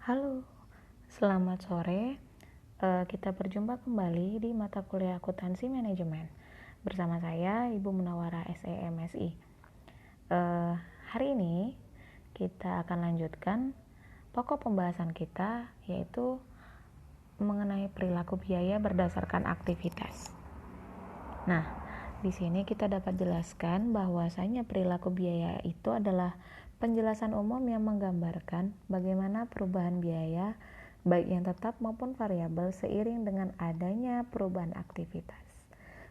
Halo, selamat sore. Kita berjumpa kembali di mata kuliah akuntansi manajemen bersama saya Ibu Munawara SEMSI. Hari ini kita akan lanjutkan pokok pembahasan kita, yaitu mengenai perilaku biaya berdasarkan aktivitas. Nah, di sini kita dapat jelaskan bahwasanya perilaku biaya itu adalah penjelasan umum yang menggambarkan bagaimana perubahan biaya baik yang tetap maupun variabel seiring dengan adanya perubahan aktivitas.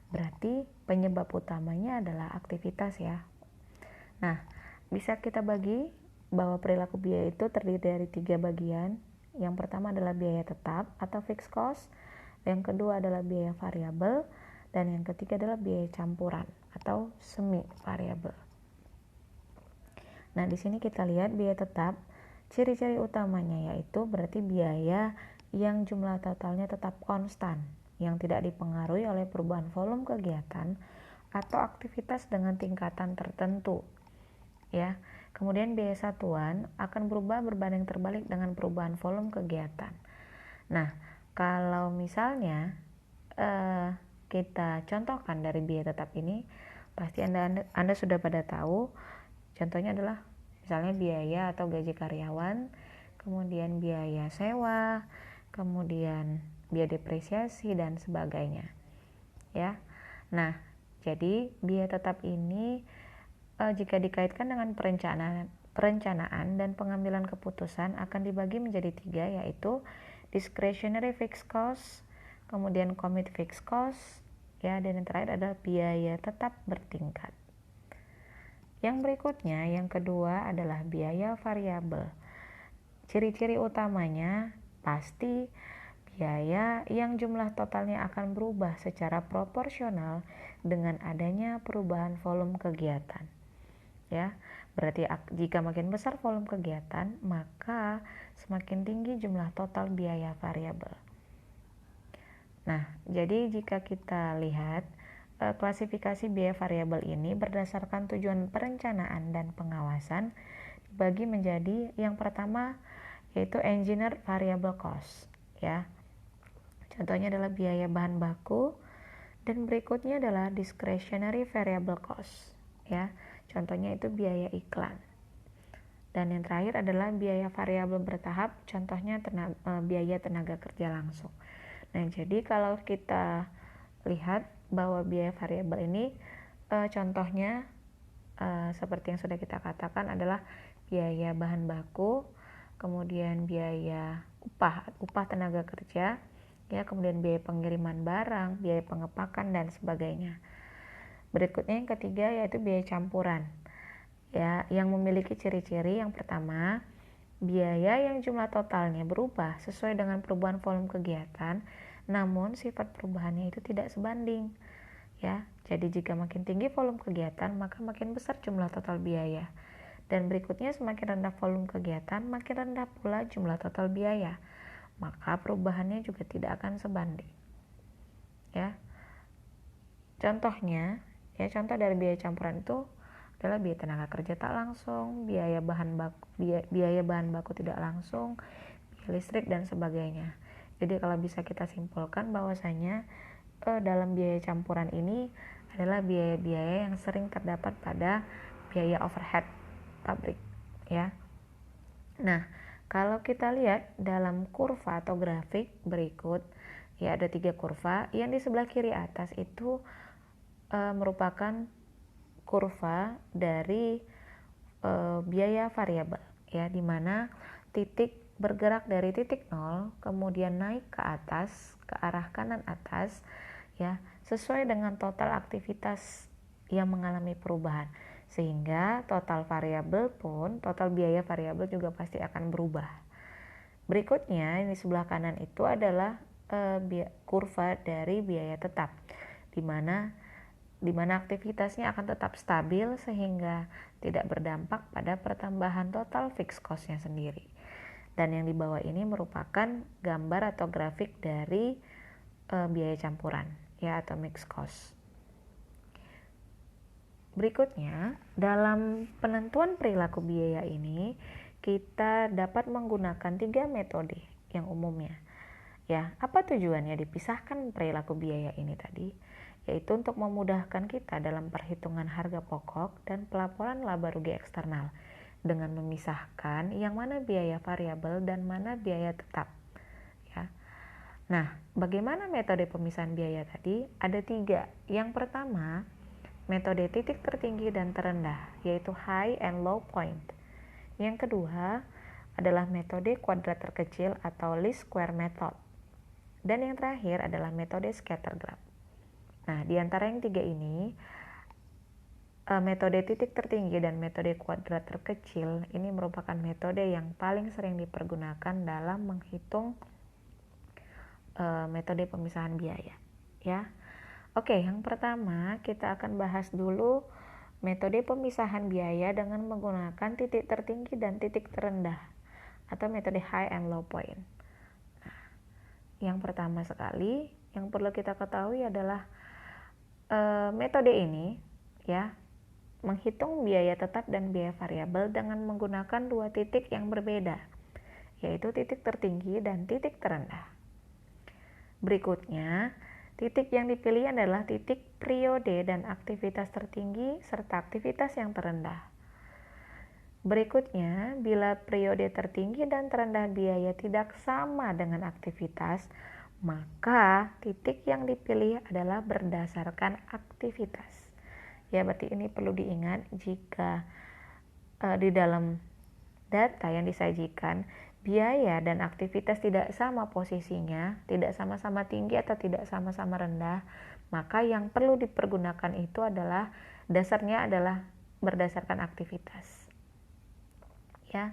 Berarti penyebab utamanya adalah aktivitas ya. Nah, bisa kita bagi bahwa perilaku biaya itu terdiri dari 3 bagian. Yang pertama adalah biaya tetap atau fixed cost, yang kedua adalah biaya variabel, dan yang ketiga adalah biaya campuran atau semi variabel. Nah, di sini kita lihat biaya tetap, ciri-ciri utamanya yaitu berarti biaya yang jumlah totalnya tetap konstan, yang tidak dipengaruhi oleh perubahan volume kegiatan atau aktivitas dengan tingkatan tertentu. Ya. Kemudian biaya satuan akan berubah berbanding terbalik dengan perubahan volume kegiatan. Nah, kalau misalnya kita contohkan dari biaya tetap ini, pasti Anda sudah pada tahu. Contohnya adalah misalnya biaya atau gaji karyawan, kemudian biaya sewa, kemudian biaya depresiasi dan sebagainya. Ya. Nah, jadi biaya tetap ini jika dikaitkan dengan perencanaan dan pengambilan keputusan akan dibagi menjadi 3, yaitu discretionary fixed cost, kemudian commit fixed cost, ya, dan yang terakhir adalah biaya tetap bertingkat. Yang berikutnya, yang kedua adalah biaya variabel. Ciri-ciri utamanya pasti biaya yang jumlah totalnya akan berubah secara proporsional dengan adanya perubahan volume kegiatan. Ya, berarti jika makin besar volume kegiatan, maka semakin tinggi jumlah total biaya variabel. Nah, jadi jika kita lihat klasifikasi biaya variabel ini berdasarkan tujuan perencanaan dan pengawasan dibagi menjadi yang pertama yaitu engineer variable cost, ya. Contohnya adalah biaya bahan baku, dan berikutnya adalah discretionary variable cost, ya. Contohnya itu biaya iklan. Dan yang terakhir adalah biaya variabel bertahap, contohnya biaya tenaga kerja langsung. Nah, jadi kalau kita lihat bahwa biaya variabel ini contohnya seperti yang sudah kita katakan adalah biaya bahan baku, kemudian biaya upah tenaga kerja, ya, kemudian biaya pengiriman barang, biaya pengepakan dan sebagainya. Berikutnya yang ketiga yaitu biaya campuran, ya, yang memiliki ciri-ciri. Yang pertama, biaya yang jumlah totalnya berubah sesuai dengan perubahan volume kegiatan, namun sifat perubahannya itu tidak sebanding. Ya, jadi jika makin tinggi volume kegiatan, maka makin besar jumlah total biaya. Dan berikutnya, semakin rendah volume kegiatan, makin rendah pula jumlah total biaya. Maka perubahannya juga tidak akan sebanding. Ya. Contohnya, ya, contoh dari biaya campuran itu adalah biaya tenaga kerja tak langsung, biaya bahan baku tidak langsung, biaya listrik dan sebagainya. Jadi kalau bisa kita simpulkan bahwasanya dalam biaya campuran ini adalah biaya-biaya yang sering terdapat pada biaya overhead pabrik, ya. Nah, kalau kita lihat dalam kurva atau grafik berikut, ya, ada 3 kurva. Yang di sebelah kiri atas itu merupakan kurva dari biaya variabel, ya, di mana titik bergerak dari titik 0 kemudian naik ke atas, ke arah kanan atas, ya, sesuai dengan total aktivitas yang mengalami perubahan, sehingga total biaya variabel juga pasti akan berubah. Berikutnya di sebelah kanan itu adalah kurva dari biaya tetap, di mana aktivitasnya akan tetap stabil sehingga tidak berdampak pada pertambahan total fixed cost-nya sendiri. Dan yang di bawah ini merupakan gambar atau grafik dari biaya campuran, ya, atau mixed cost. Berikutnya, dalam penentuan perilaku biaya ini kita dapat menggunakan 3 metode yang umumnya. Ya, apa tujuannya dipisahkan perilaku biaya ini tadi? Yaitu untuk memudahkan kita dalam perhitungan harga pokok dan pelaporan laba rugi eksternal dengan memisahkan yang mana biaya variabel dan mana biaya tetap. Ya. Nah, bagaimana metode pemisahan biaya tadi? Ada 3. Yang pertama, metode titik tertinggi dan terendah, yaitu high and low point. Yang kedua adalah metode kuadrat terkecil atau least square method. Dan yang terakhir adalah metode scatter graph. Nah, di antara yang 3 ini, metode titik tertinggi dan metode kuadrat terkecil ini merupakan metode yang paling sering dipergunakan dalam menghitung metode pemisahan biaya. Ya, oke, yang pertama kita akan bahas dulu metode pemisahan biaya dengan menggunakan titik tertinggi dan titik terendah atau metode high and low point. Yang pertama sekali yang perlu kita ketahui adalah metode ini ya menghitung biaya tetap dan biaya variabel dengan menggunakan 2 titik yang berbeda, yaitu titik tertinggi dan titik terendah. Berikutnya, titik yang dipilih adalah titik periode dan aktivitas tertinggi serta aktivitas yang terendah. Berikutnya, bila periode tertinggi dan terendah biaya tidak sama dengan aktivitas, maka titik yang dipilih adalah berdasarkan aktivitas. Ya, berarti ini perlu diingat jika di dalam data yang disajikan, biaya dan aktivitas tidak sama posisinya, tidak sama-sama tinggi atau tidak sama-sama rendah, maka yang perlu dipergunakan itu adalah dasarnya adalah berdasarkan aktivitas. Ya.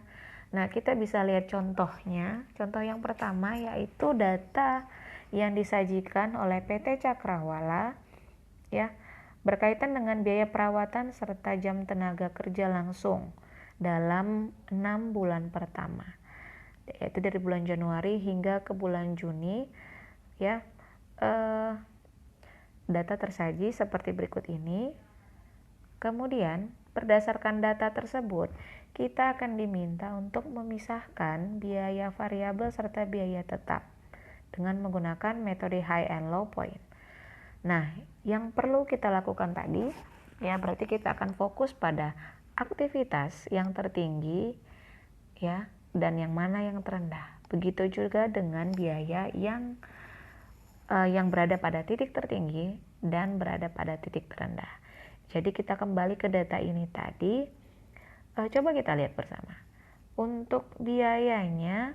Nah, kita bisa lihat contohnya. Contoh yang pertama yaitu data yang disajikan oleh PT Cakrawala ya, berkaitan dengan biaya perawatan serta jam tenaga kerja langsung dalam 6 bulan pertama. Yaitu dari bulan Januari hingga ke bulan Juni ya. Data tersaji seperti berikut ini. Kemudian, berdasarkan data tersebut, kita akan diminta untuk memisahkan biaya variabel serta biaya tetap dengan menggunakan metode high and low point. Nah, yang perlu kita lakukan tadi, ya berarti kita akan fokus pada aktivitas yang tertinggi, ya, dan yang mana yang terendah. Begitu juga dengan biaya yang berada pada titik tertinggi dan berada pada titik terendah. Jadi kita kembali ke data ini tadi, coba kita lihat bersama. Untuk biayanya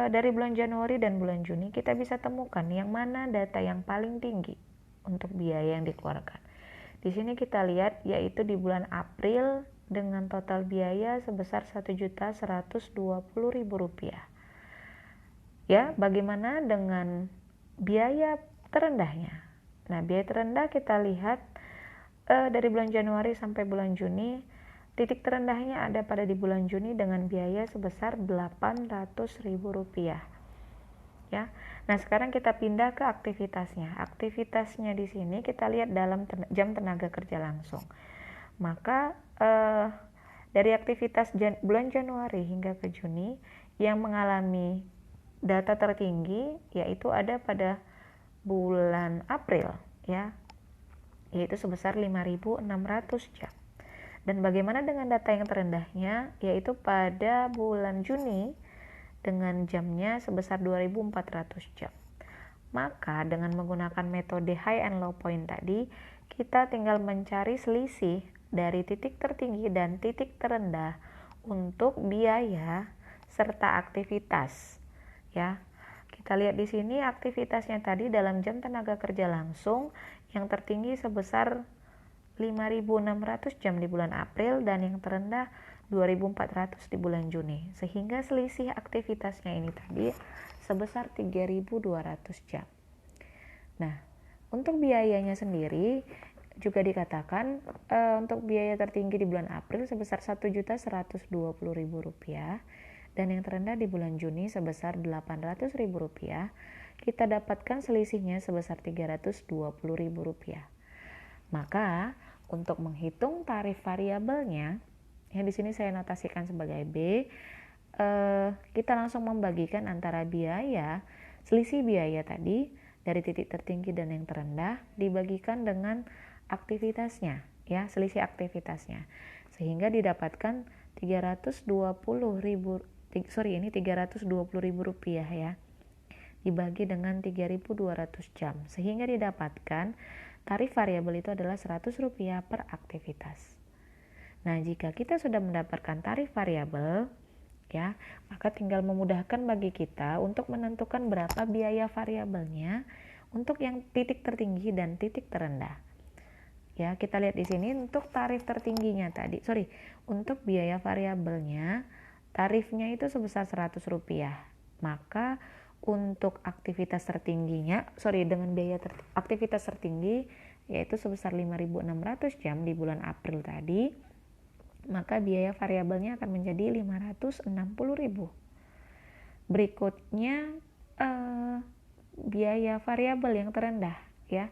dari bulan Januari dan bulan Juni kita bisa temukan yang mana data yang paling tinggi untuk biaya yang dikeluarkan. Di sini kita lihat yaitu di bulan April dengan total biaya sebesar Rp1.120.000. Ya, bagaimana dengan biaya terendahnya? Nah, biaya terendah kita lihat dari bulan Januari sampai bulan Juni, titik terendahnya ada pada di bulan Juni dengan biaya sebesar Rp800.000. Ya. Nah, sekarang kita pindah ke aktivitasnya. Aktivitasnya di sini kita lihat dalam jam tenaga kerja langsung. Maka dari aktivitas bulan Januari hingga ke Juni yang mengalami data tertinggi yaitu ada pada bulan April ya, yaitu sebesar 5.600 jam. Dan bagaimana dengan data yang terendahnya, yaitu pada bulan Juni dengan jamnya sebesar 2.400 jam. Maka dengan menggunakan metode high and low point tadi, kita tinggal mencari selisih dari titik tertinggi dan titik terendah untuk biaya serta aktivitas. Ya. Kita lihat di sini aktivitasnya tadi dalam jam tenaga kerja langsung yang tertinggi sebesar 5.600 jam di bulan April dan yang terendah 2.400 di bulan Juni. Sehingga selisih aktivitasnya ini tadi sebesar 3.200 jam. Nah, untuk biayanya sendiri juga dikatakan untuk biaya tertinggi di bulan April sebesar Rp1.120.000 dan yang terendah di bulan Juni sebesar Rp800.000, kita dapatkan selisihnya sebesar Rp320.000. Maka untuk menghitung tarif variabelnya Ya, di sini saya notasikan sebagai B. Kita langsung membagikan antara biaya, selisih biaya tadi dari titik tertinggi dan yang terendah dibagikan dengan aktivitasnya, ya, selisih aktivitasnya. Sehingga didapatkan 320.000 rupiah ya. Dibagi dengan 3.200 jam. Sehingga didapatkan tarif variabel itu adalah Rp100 per aktivitas. Nah, jika kita sudah mendapatkan tarif variabel, ya, maka tinggal memudahkan bagi kita untuk menentukan berapa biaya variabelnya untuk yang titik tertinggi dan titik terendah. Ya, kita lihat di sini untuk tarif tertingginya tadi, untuk biaya variabelnya, tarifnya itu sebesar Rp100. Maka untuk aktivitas tertingginya, dengan biaya aktivitas tertinggi yaitu sebesar 5.600 jam di bulan April tadi, maka biaya variabelnya akan menjadi 560.000. Berikutnya biaya variabel yang terendah, ya.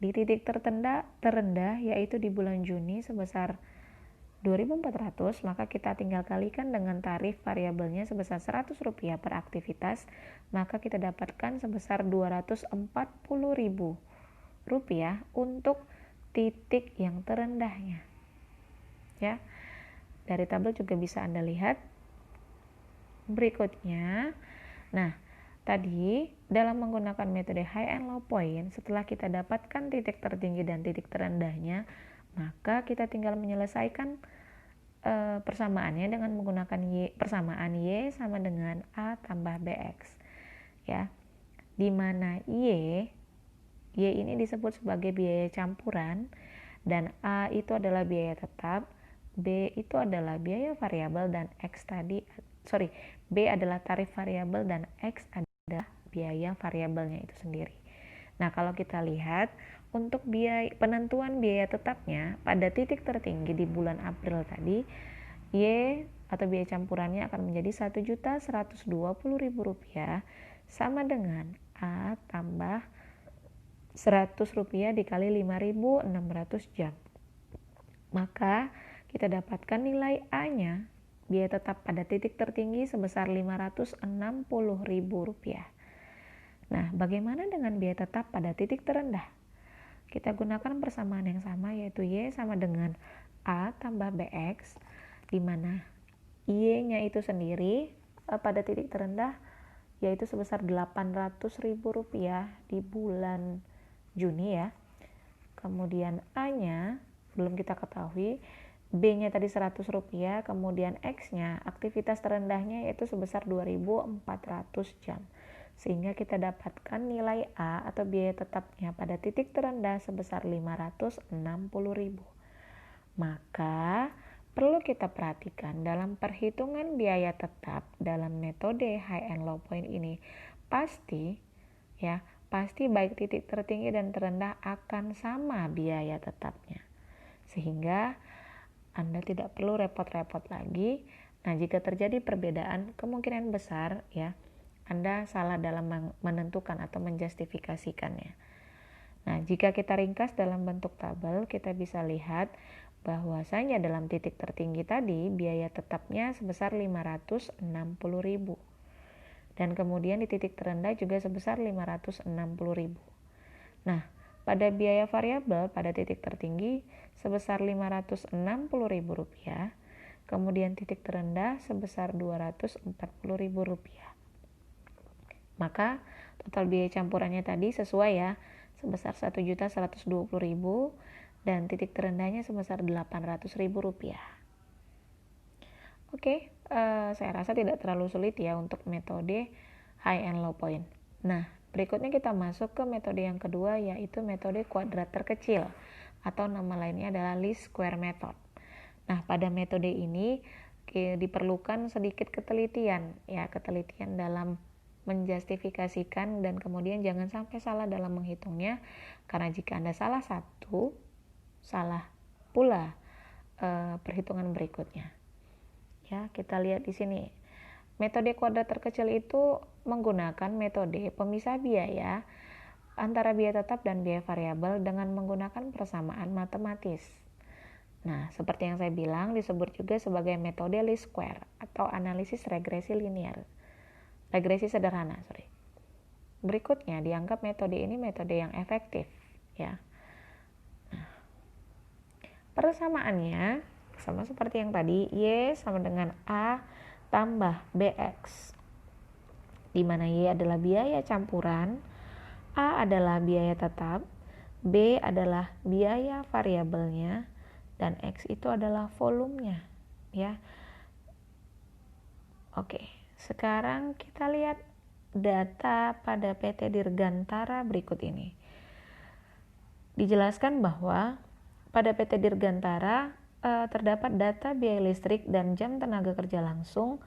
Di titik terendah yaitu di bulan Juni sebesar 2.400, maka kita tinggal kalikan dengan tarif variabelnya sebesar Rp100 per aktivitas, maka kita dapatkan sebesar Rp240.000 untuk titik yang terendahnya. Ya. Dari tabel juga bisa Anda lihat. Berikutnya, nah, tadi dalam menggunakan metode high and low point, setelah kita dapatkan titik tertinggi dan titik terendahnya, maka kita tinggal menyelesaikan persamaannya dengan menggunakan persamaan Y sama dengan A tambah BX. Ya. Di mana Y ini disebut sebagai biaya campuran dan A itu adalah biaya tetap, B itu adalah biaya variabel dan B adalah tarif variabel dan X adalah biaya variabelnya itu sendiri. Nah, kalau kita lihat untuk penentuan biaya tetapnya pada titik tertinggi di bulan April tadi, Y atau biaya campurannya akan menjadi Rp1.120.000 sama dengan A tambah Rp100 dikali 5.600 jam. Maka kita dapatkan nilai A-nya, biaya tetap pada titik tertinggi sebesar Rp560.000. Nah, bagaimana dengan biaya tetap pada titik terendah? Kita gunakan persamaan yang sama, yaitu Y sama dengan A tambah BX, di mana Y-nya itu sendiri pada titik terendah yaitu sebesar Rp800.000 di bulan Juni ya. Kemudian A-nya belum kita ketahui, B-nya tadi Rp100, kemudian X-nya aktivitas terendahnya yaitu sebesar 2.400 jam. Sehingga kita dapatkan nilai A atau biaya tetapnya pada titik terendah sebesar Rp560.000. Maka perlu kita perhatikan dalam perhitungan biaya tetap dalam metode high and low point ini pasti baik titik tertinggi dan terendah akan sama biaya tetapnya. Sehingga Anda tidak perlu repot-repot lagi. Nah, jika terjadi perbedaan, kemungkinan besar ya Anda salah dalam menentukan atau menjustifikasikannya. Nah, jika kita ringkas dalam bentuk tabel, kita bisa lihat bahwasanya dalam titik tertinggi tadi biaya tetapnya sebesar Rp560.000. Dan kemudian di titik terendah juga sebesar Rp560.000. Nah, pada biaya variabel pada titik tertinggi sebesar Rp560.000, kemudian titik terendah sebesar Rp240.000. Maka total biaya campurannya tadi sesuai ya, sebesar Rp1.120.000 dan titik terendahnya sebesar Rp800.000. Oke, saya rasa tidak terlalu sulit ya untuk metode high and low point. Nah, berikutnya kita masuk ke metode yang kedua, yaitu metode kuadrat terkecil atau nama lainnya adalah least square method. Nah, pada metode ini diperlukan sedikit ketelitian dalam menjustifikasikan dan kemudian jangan sampai salah dalam menghitungnya, karena jika Anda salah satu, salah pula perhitungan berikutnya. Ya, kita lihat di sini. Metode kuadrat terkecil itu menggunakan metode pemisah biaya antara biaya tetap dan biaya variabel dengan menggunakan persamaan matematis. Nah, seperti yang saya bilang, disebut juga sebagai metode least square atau analisis regresi linear. Regresi sederhana, Berikutnya, dianggap metode ini metode yang efektif, ya. Nah, persamaannya sama seperti yang tadi, Y sama dengan A tambah BX, di mana Y adalah biaya campuran, A adalah biaya tetap, B adalah biaya variabelnya, dan X itu adalah volumenya, ya. Oke, sekarang kita lihat data pada PT Dirgantara berikut ini. Dijelaskan bahwa pada PT Dirgantara terdapat data biaya listrik dan jam tenaga kerja langsung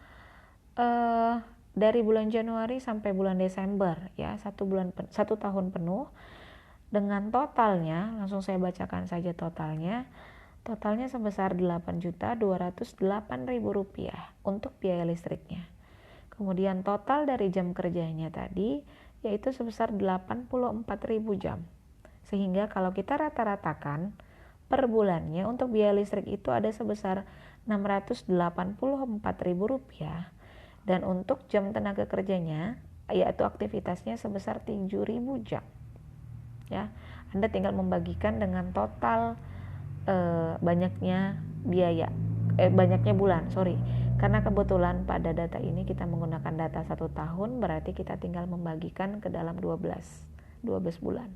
dari bulan Januari sampai bulan Desember, ya, satu tahun penuh, dengan totalnya, langsung saya bacakan saja totalnya sebesar Rp8.208.000 untuk biaya listriknya. Kemudian total dari jam kerjanya tadi yaitu sebesar 84.000 jam. Sehingga kalau kita rata-ratakan per bulannya untuk biaya listrik itu ada sebesar Rp684.000, dan untuk jam tenaga kerjanya yaitu aktivitasnya sebesar 7.000 jam. Ya, Anda tinggal membagikan dengan total banyaknya bulan, karena kebetulan pada data ini kita menggunakan data 1 tahun, berarti kita tinggal membagikan ke dalam 12 bulan.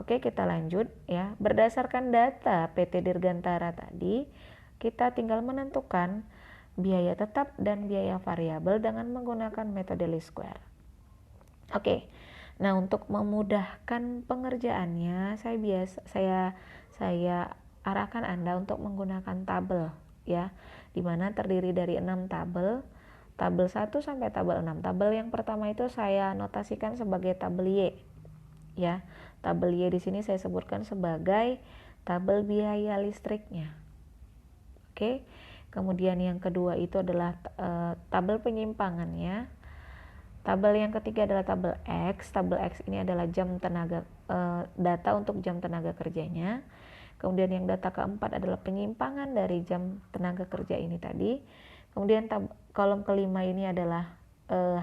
Oke, kita lanjut, ya. Berdasarkan data PT Dirgantara tadi, kita tinggal menentukan biaya tetap dan biaya variabel dengan menggunakan metode least square. Oke. Nah, untuk memudahkan pengerjaannya, saya arahkan Anda untuk menggunakan tabel, ya, di mana terdiri dari 6 tabel 1 sampai tabel 6. Tabel yang pertama itu saya notasikan sebagai tabel Y, ya. Tabel Y di sini saya sebutkan sebagai tabel biaya listriknya. Oke. Kemudian yang kedua itu adalah tabel penyimpangannya. Tabel yang ketiga adalah tabel X. Tabel X ini adalah data untuk jam tenaga kerjanya. Kemudian yang data keempat adalah penyimpangan dari jam tenaga kerja ini tadi. Kemudian kolom kelima ini adalah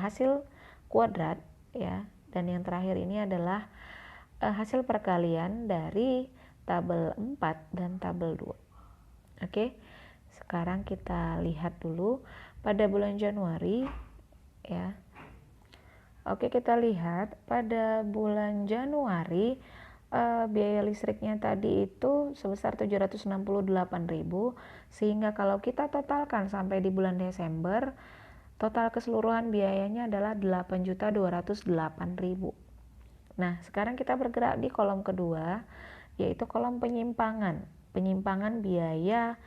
hasil kuadrat, ya. Dan yang terakhir ini adalah hasil perkalian dari tabel 4 dan tabel 2. Oke. Sekarang kita lihat dulu pada bulan Januari, ya. Oke, kita lihat pada bulan Januari biaya listriknya tadi itu sebesar 768.000, sehingga kalau kita totalkan sampai di bulan Desember, total keseluruhan biayanya adalah 8.208.000. Nah, sekarang kita bergerak di kolom kedua, yaitu kolom penyimpangan biaya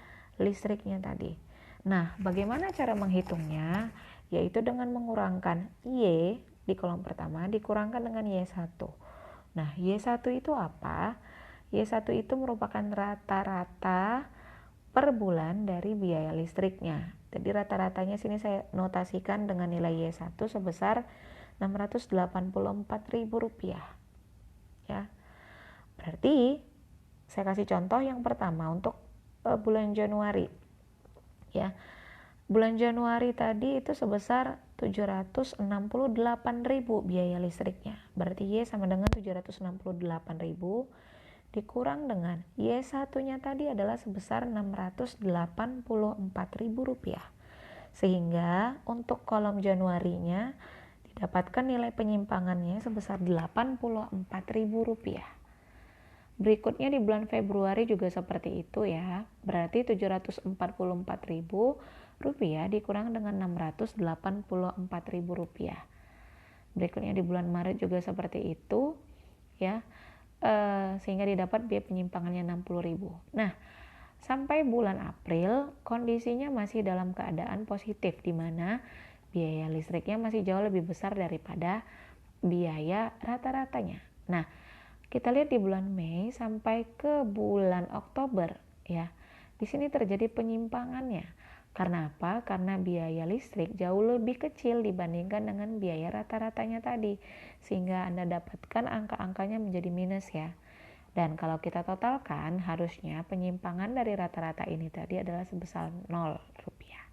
listriknya tadi. Nah, bagaimana cara menghitungnya? Yaitu dengan mengurangkan Y di kolom pertama dikurangkan dengan Y1. Nah, Y1 itu apa? Y1 itu merupakan rata-rata per bulan dari biaya listriknya. Jadi rata-ratanya sini saya notasikan dengan nilai Y1 sebesar Rp684.000. Ya. Berarti saya kasih contoh yang pertama untuk bulan Januari. Ya. Bulan Januari tadi itu sebesar 768.000 biaya listriknya. Berarti Y sama dengan 768.000 dikurang dengan Y1-nya tadi adalah sebesar Rp684.000. Sehingga untuk kolom Januarinya didapatkan nilai penyimpangannya sebesar Rp84.000. Berikutnya di bulan Februari juga seperti itu, ya. Berarti Rp744.000 dikurang dengan Rp684.000. Berikutnya di bulan Maret juga seperti itu, ya. Sehingga didapat biaya penyimpangannya Rp60.000. Nah, sampai bulan April kondisinya masih dalam keadaan positif, di mana biaya listriknya masih jauh lebih besar daripada biaya rata-ratanya. Nah, kita lihat di bulan Mei sampai ke bulan Oktober, ya. Di sini terjadi penyimpangannya. Karena apa? Karena biaya listrik jauh lebih kecil dibandingkan dengan biaya rata-ratanya tadi. Sehingga Anda dapatkan angka-angkanya menjadi minus, ya. Dan kalau kita totalkan, harusnya penyimpangan dari rata-rata ini tadi adalah sebesar 0 rupiah.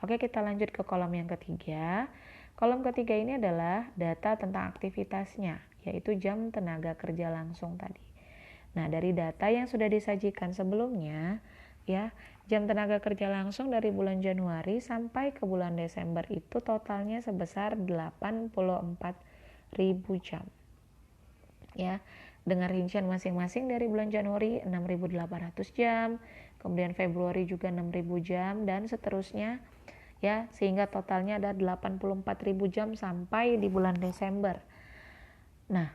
Oke, kita lanjut ke kolom yang ketiga. Kolom ketiga ini adalah data tentang aktivitasnya, yaitu jam tenaga kerja langsung tadi. Nah, dari data yang sudah disajikan sebelumnya, ya, jam tenaga kerja langsung dari bulan Januari sampai ke bulan Desember itu totalnya sebesar 84.000 jam. Ya, dengan rincian masing-masing dari bulan Januari 6.800 jam, kemudian Februari juga 6.000 jam dan seterusnya, ya, sehingga totalnya ada 84.000 jam sampai di bulan Desember. Nah,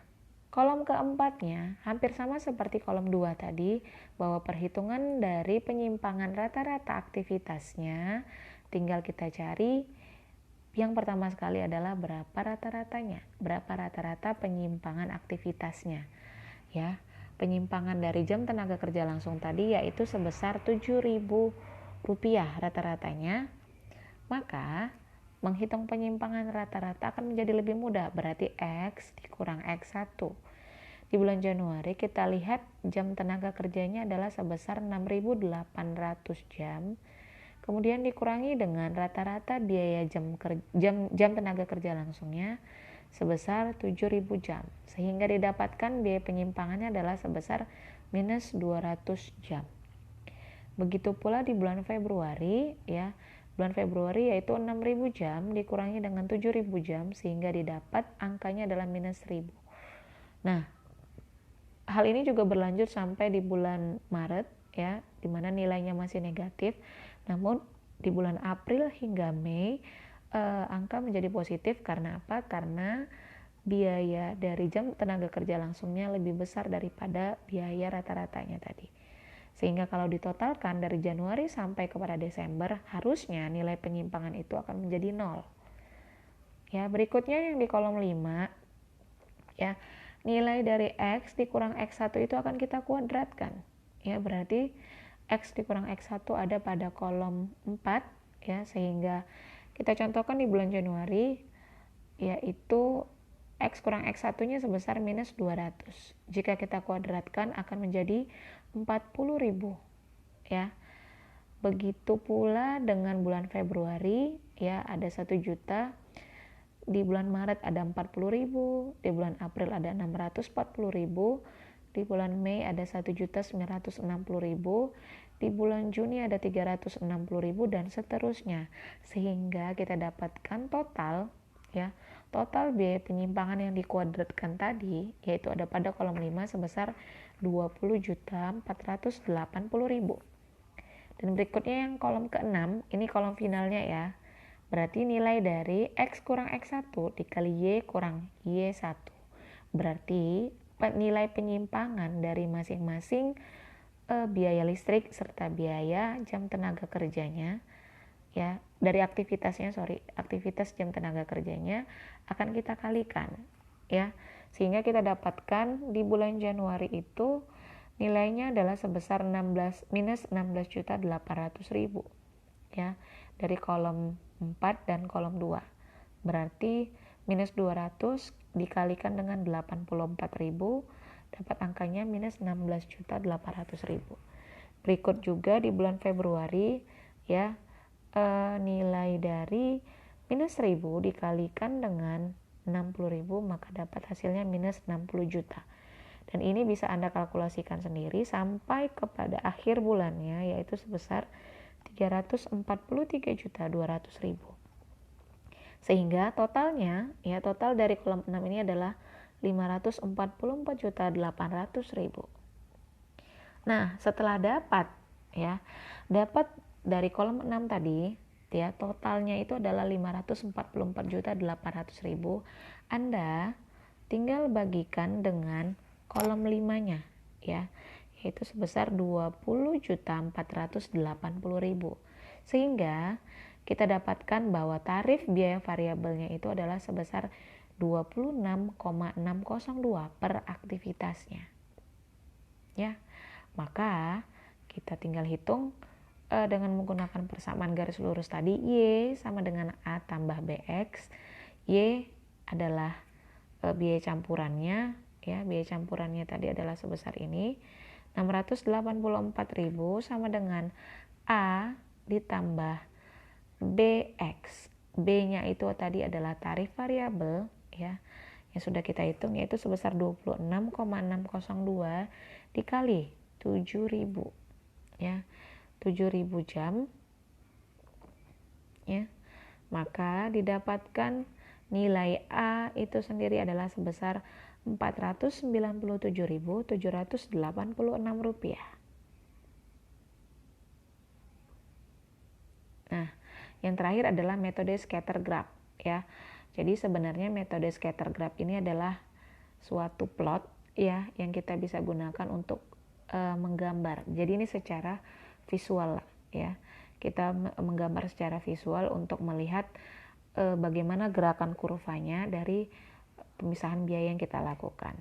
kolom keempatnya hampir sama seperti kolom 2 tadi, bahwa perhitungan dari penyimpangan rata-rata aktivitasnya tinggal kita cari. Yang pertama sekali adalah berapa rata-ratanya, berapa rata-rata penyimpangan aktivitasnya. Ya, penyimpangan dari jam tenaga kerja langsung tadi yaitu sebesar 7.000 rupiah rata-ratanya. Maka menghitung penyimpangan rata-rata akan menjadi lebih mudah, berarti X dikurang X1. Di bulan Januari kita lihat jam tenaga kerjanya adalah sebesar 6.800 jam. Kemudian dikurangi dengan rata-rata biaya jam tenaga kerja langsungnya sebesar 7.000 jam. Sehingga didapatkan biaya penyimpangannya adalah sebesar minus 200 jam. Begitu pula di bulan Februari, ya. Bulan Februari yaitu 6.000 jam dikurangi dengan 7.000 jam sehingga didapat angkanya adalah minus 1.000. Nah, hal ini juga berlanjut sampai di bulan Maret, ya, di mana nilainya masih negatif. Namun di bulan April hingga Mei angka menjadi positif karena apa? Karena biaya dari jam tenaga kerja langsungnya lebih besar daripada biaya rata-ratanya tadi. Sehingga kalau ditotalkan dari Januari sampai kepada Desember, harusnya nilai penyimpangan itu akan menjadi 0. Ya, berikutnya yang di kolom 5, ya, nilai dari X dikurang X1 itu akan kita kuadratkan. Ya, berarti X dikurang X1 ada pada kolom 4, ya, sehingga kita contohkan di bulan Januari, yaitu X kurang X1 nya sebesar minus 200. Jika kita kuadratkan akan menjadi 40.000, ya. Begitu pula dengan bulan Februari, ya, ada 1 juta. Di bulan Maret ada 40.000, di bulan April ada 640.000, di bulan Mei ada 1.960.000, di bulan Juni ada 360.000 dan seterusnya. Sehingga kita dapatkan total, ya, total biaya penyimpangan yang dikuadratkan tadi yaitu ada pada kolom 5 sebesar 20.480.000. Dan berikutnya yang kolom ke-6, ini kolom finalnya, ya. Berarti nilai dari X kurang X1 dikali Y kurang Y1. Berarti nilai penyimpangan dari masing-masing biaya listrik serta biaya jam tenaga kerjanya, ya, dari aktivitas jam tenaga kerjanya akan kita kalikan, ya, sehingga kita dapatkan di bulan Januari itu nilainya adalah sebesar minus 16.800.000, ya, dari kolom 4 dan kolom 2. Berarti minus 200 dikalikan dengan 84.000 dapat angkanya minus 16.800.000. Berikut juga di bulan Februari, ya, nilai dari minus 1.000 dikalikan dengan 60.000 maka dapat hasilnya minus 60 juta. Dan ini bisa Anda kalkulasikan sendiri sampai kepada akhir bulannya yaitu sebesar 343.200.000. Sehingga totalnya, ya, total dari kolom 6 ini adalah 544.800.000. Nah, setelah dapat dari kolom 6 tadi, ya, totalnya itu adalah 544.800.000. Anda tinggal bagikan dengan kolom 5-nya, ya, yaitu sebesar 20.480.000. Sehingga kita dapatkan bahwa tarif biaya variabelnya itu adalah sebesar 26,602 per aktivitasnya. Ya, maka kita tinggal hitung dengan menggunakan persamaan garis lurus tadi, Y sama dengan A tambah BX. Y adalah biaya campurannya, ya, biaya campurannya tadi adalah sebesar ini. 684.000 sama dengan A ditambah BX. B-nya itu tadi adalah tarif variabel ya, yang sudah kita hitung, yaitu sebesar 26,602 dikali 7.000 ya, 7.000 jam ya. Maka didapatkan nilai A itu sendiri adalah sebesar Rp497.786. Nah, yang terakhir adalah metode scatter graph ya. Jadi sebenarnya metode scatter graph ini adalah suatu plot ya yang kita bisa gunakan untuk menggambar. Jadi ini secara visual ya. Kita menggambar secara visual untuk melihat bagaimana gerakan kurvanya dari pemisahan biaya yang kita lakukan.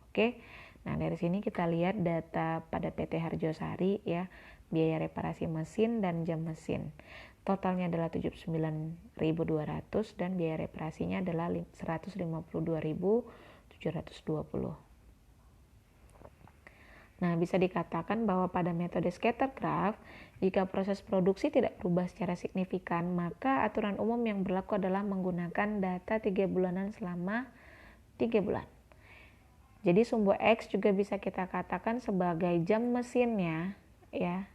Oke. Nah, dari sini kita lihat data pada PT Harjosari ya, biaya reparasi mesin dan jam mesin. Totalnya adalah 79.200 dan biaya reparasinya adalah 152.720. Nah, bisa dikatakan bahwa pada metode scatter graph, jika proses produksi tidak berubah secara signifikan, maka aturan umum yang berlaku adalah menggunakan data 3 bulanan selama 3 bulan. Jadi sumbu X juga bisa kita katakan sebagai jam mesinnya ya,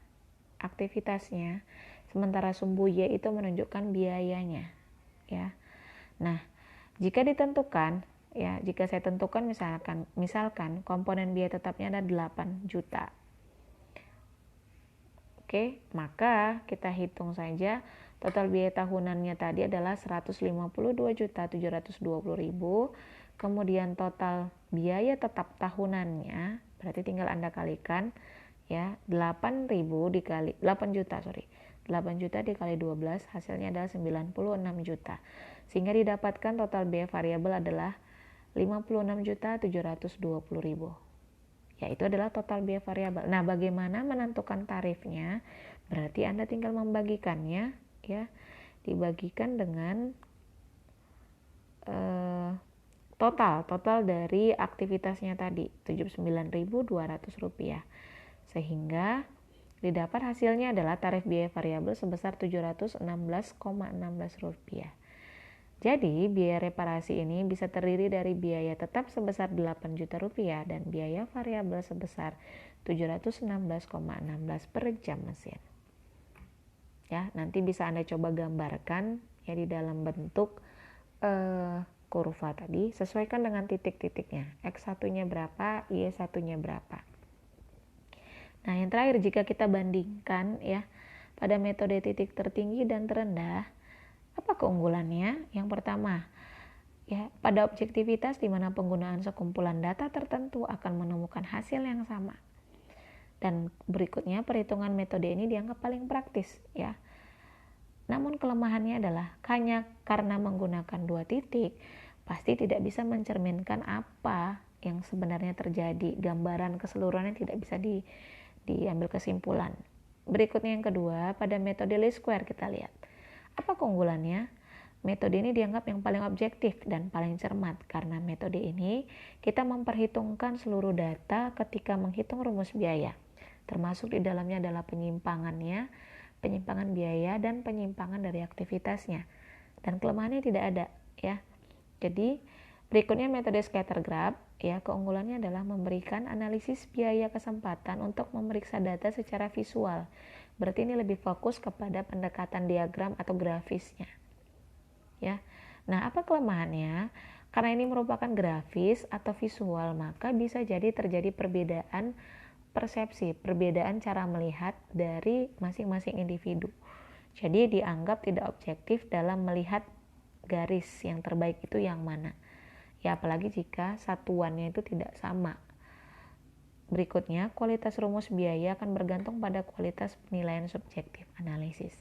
aktivitasnya, sementara sumbu Y itu menunjukkan biayanya ya. Nah, jika ditentukan ya, jika saya tentukan misalkan komponen biaya tetapnya ada 8 juta. Oke, maka kita hitung saja total biaya tahunannya tadi adalah 152.720.000. Kemudian total biaya tetap tahunannya berarti tinggal Anda kalikan ya, 8 juta dikali 12 hasilnya adalah 96 juta. Sehingga didapatkan total biaya variabel adalah 56.720.000. Ya, itu adalah total biaya variabel. Nah, bagaimana menentukan tarifnya? Berarti Anda tinggal membagikannya ya. Dibagikan dengan total dari aktivitasnya tadi, Rp79.200. Sehingga didapat hasilnya adalah tarif biaya variabel sebesar Rp716,16. Jadi biaya reparasi ini bisa terdiri dari biaya tetap sebesar Rp8 juta dan biaya variabel sebesar Rp716,16 per jam mesin. Ya, nanti bisa Anda coba gambarkan ya di dalam bentuk kurva tadi, sesuaikan dengan titik-titiknya. X1-nya berapa, Y1-nya berapa. Nah, yang terakhir jika kita bandingkan ya pada metode titik tertinggi dan terendah, apa keunggulannya? Yang pertama, ya, pada objektivitas di mana penggunaan sekumpulan data tertentu akan menemukan hasil yang sama. Dan berikutnya, perhitungan metode ini dianggap paling praktis ya. Namun kelemahannya adalah hanya karena menggunakan 2 titik, pasti tidak bisa mencerminkan apa yang sebenarnya terjadi. Gambaran keseluruhannya tidak bisa diambil kesimpulan. Berikutnya yang kedua, pada metode least square kita lihat. Apa keunggulannya? Metode ini dianggap yang paling objektif dan paling cermat karena metode ini kita memperhitungkan seluruh data ketika menghitung rumus biaya. Termasuk di dalamnya adalah penyimpangannya, penyimpangan biaya dan penyimpangan dari aktivitasnya. Dan kelemahannya tidak ada ya. Jadi berikutnya metode scatter graph ya, keunggulannya adalah memberikan analisis biaya kesempatan untuk memeriksa data secara visual. Berarti ini lebih fokus kepada pendekatan diagram atau grafisnya. Ya. Nah, apa kelemahannya? Karena ini merupakan grafis atau visual, maka bisa jadi terjadi perbedaan persepsi, perbedaan cara melihat dari masing-masing individu. Jadi dianggap tidak objektif dalam melihat garis yang terbaik itu yang mana. Ya, apalagi jika satuannya itu tidak sama. Berikutnya, kualitas rumus biaya akan bergantung pada kualitas penilaian subjektif analisis.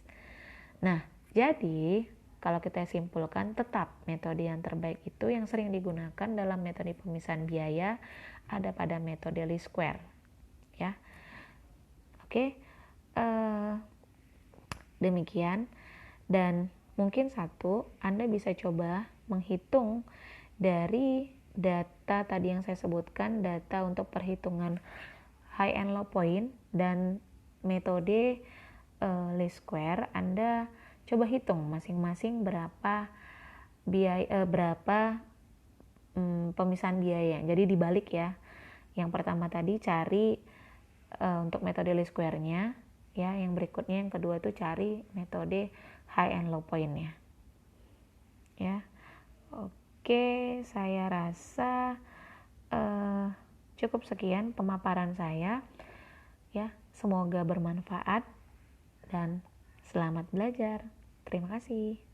Nah, jadi kalau kita simpulkan, tetap metode yang terbaik itu yang sering digunakan dalam metode pemisahan biaya ada pada metode least square. Ya, oke, demikian. Dan mungkin Anda bisa coba menghitung dari data tadi yang saya sebutkan, data untuk perhitungan high and low point dan metode least square, Anda coba hitung masing-masing berapa pemisahan biaya. Jadi dibalik ya. Yang pertama tadi cari untuk metode least square-nya, ya. Yang berikutnya yang kedua tuh cari metode high and low point-nya. Ya. Oke, saya rasa cukup sekian pemaparan saya. Ya, semoga bermanfaat dan selamat belajar. Terima kasih.